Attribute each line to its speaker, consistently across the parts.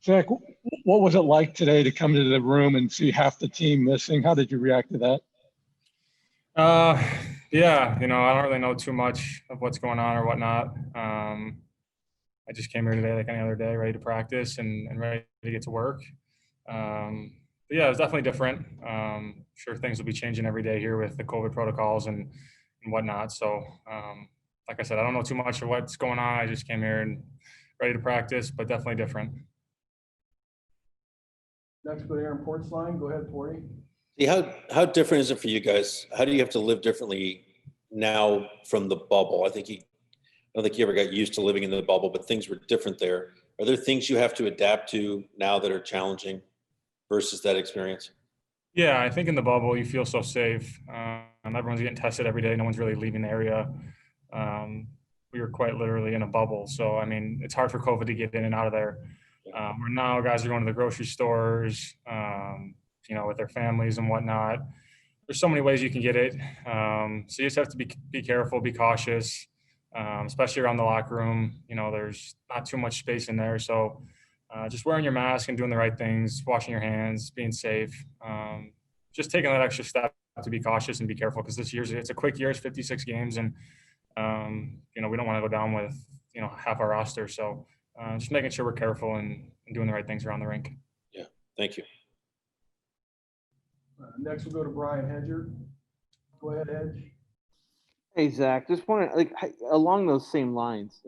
Speaker 1: Zach, what was it like today to come into the room and see half the team missing? How did you react to that?
Speaker 2: Uh, yeah, I don't really know too much of what's going on or whatnot. I just came here today like any other day, ready to practice and ready to get to work. But yeah, it was definitely different. Sure, things will be changing every day here with the COVID protocols and whatnot. So, like I said, I don't know too much of what's going on. I just came here and ready to practice, but definitely different.
Speaker 3: Next, go to Aaron Portzline. Go ahead, Porty.
Speaker 4: How different is it for you guys? How do you have to live differently now from the bubble? I don't think you ever got used to living in the bubble, but things were different there. Are there things you have to adapt to now that are challenging versus that experience?
Speaker 2: Yeah, I think in the bubble you feel so safe. Everyone's getting tested every day. No one's really leaving the area. We were quite literally in a bubble, so I mean it's hard for COVID to get in and out of there. Where now guys are going to the grocery stores, with their families and whatnot. There's so many ways you can get it. So you just have to be careful, be cautious, especially around the locker room. There's not too much space in there, so just wearing your mask and doing the right things, washing your hands, being safe, just taking that extra step to be cautious and be careful because it's a quick year, it's 56 games, and we don't want to go down with half our roster. So just making sure we're careful and doing the right things around the rink.
Speaker 4: Yeah, thank you.
Speaker 3: Next, we'll go to Brian Hedger. Go ahead, Hedge.
Speaker 5: Hey Zach, just want along those same lines.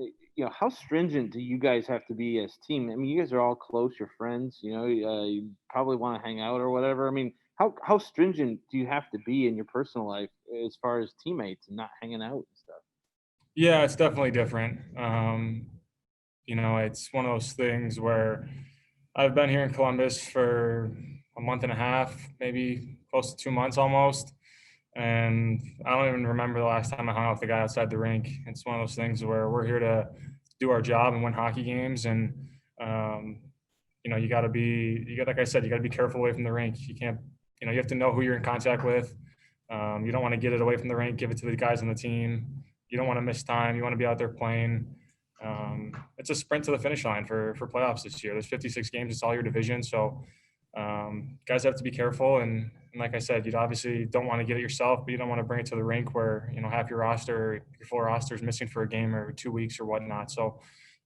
Speaker 5: How stringent do you guys have to be as a team? I mean, you guys are all close, you're friends. You probably want to hang out or whatever. I mean, how stringent do you have to be in your personal life as far as teammates and not hanging out and stuff?
Speaker 2: Yeah, it's definitely different. It's one of those things where I've been here in Columbus for a month and a half, maybe close to 2 months almost. And I don't even remember the last time I hung out with a guy outside the rink. It's one of those things where we're here to do our job and win hockey games. And, like I said, you got to be careful away from the rink. You can't, you have to know who you're in contact with. You don't want to get it away from the rink, give it to the guys on the team. You don't want to miss time. You want to be out there playing. It's a sprint to the finish line for playoffs this year. There's 56 games. It's all your division. So guys have to be careful. And like I said, you obviously don't want to get it yourself, but you don't want to bring it to the rink where, half your full roster is missing for a game or 2 weeks or whatnot. So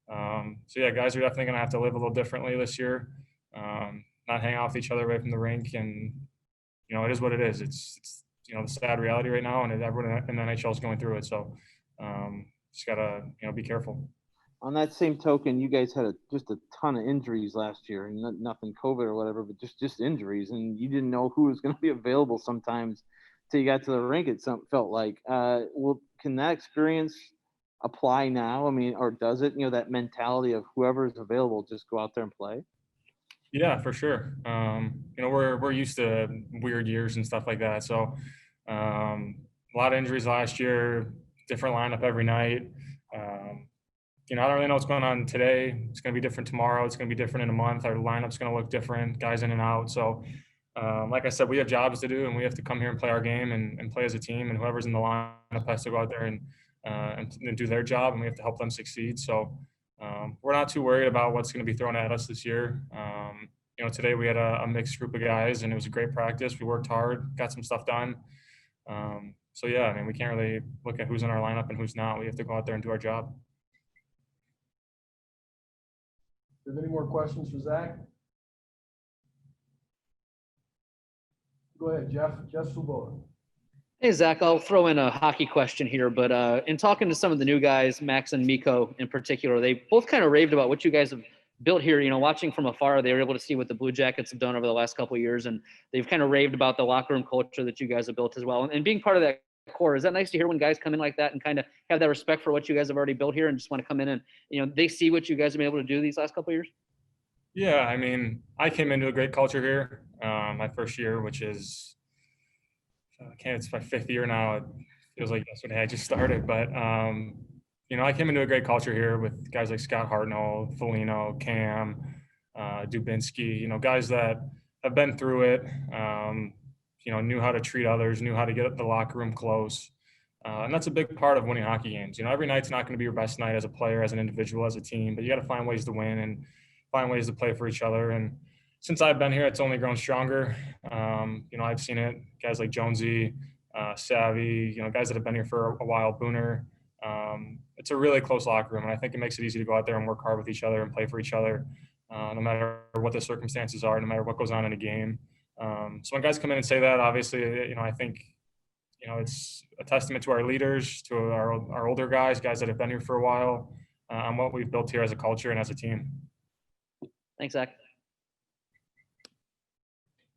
Speaker 2: yeah, guys are definitely going to have to live a little differently this year. Not hang out with each other away from the rink. And, it is what it is. It's the sad reality right now, and everyone in the NHL is going through it. So just got to, be careful.
Speaker 5: On that same token, you guys had just a ton of injuries last year, and nothing COVID or whatever, but just injuries, and you didn't know who was going to be available sometimes till you got to the rink. It felt like. Can that experience apply now? I mean, or does it? That mentality of whoever is available, just go out there and play.
Speaker 2: Yeah, for sure. We're used to weird years and stuff like that. So a lot of injuries last year, different lineup every night. I don't really know what's going on today. It's going to be different tomorrow. It's going to be different in a month. Our lineup's going to look different, guys in and out. So, like I said, we have jobs to do, and we have to come here and play our game and play as a team. And whoever's in the lineup has to go out there and do their job, and we have to help them succeed. So, we're not too worried about what's going to be thrown at us this year. Today we had a mixed group of guys, and it was a great practice. We worked hard, got some stuff done. So, yeah, I mean, we can't really look at who's in our lineup and who's not. We have to go out there and do our job.
Speaker 3: Do you have any more questions for Zach? Go ahead, Jeff. Jeff Svoboda.
Speaker 6: Hey, Zach, I'll throw in a hockey question here, but in talking to some of the new guys, Max and Mikko in particular, they both kind of raved about what you guys have built here. Watching from afar, they were able to see what the Blue Jackets have done over the last couple of years, and they've kind of raved about the locker room culture that you guys have built as well. And being part of that core, is that nice to hear when guys come in like that and kind of have that respect for what you guys have already built here and just want to come in and, they see what you guys have been able to do these last couple of years?
Speaker 2: Yeah, I mean, I came into a great culture here my first year, which is, it's my 5th year now. It feels like yesterday I just started. But, I came into a great culture here with guys like Scott Hartnell, Foligno, Cam, Dubinsky, guys that have been through it, knew how to treat others, knew how to get the locker room close. And that's a big part of winning hockey games. Every night's not going to be your best night as a player, as an individual, as a team, but you got to find ways to win. And, find ways to play for each other. And since I've been here, it's only grown stronger. I've seen it, guys like Jonesy, Savvy, guys that have been here for a while, Booner. It's a really close locker room, and I think it makes it easy to go out there and work hard with each other and play for each other, no matter what the circumstances are, no matter what goes on in a game. So when guys come in and say that, obviously, I think, it's a testament to our leaders, to our older guys that have been here for a while, on what we've built here as a culture and as a team.
Speaker 6: Thanks, Zach.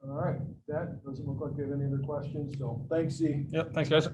Speaker 3: All right, that doesn't look like we have any other questions, so thanks, Z.
Speaker 2: Yep. Thanks, guys.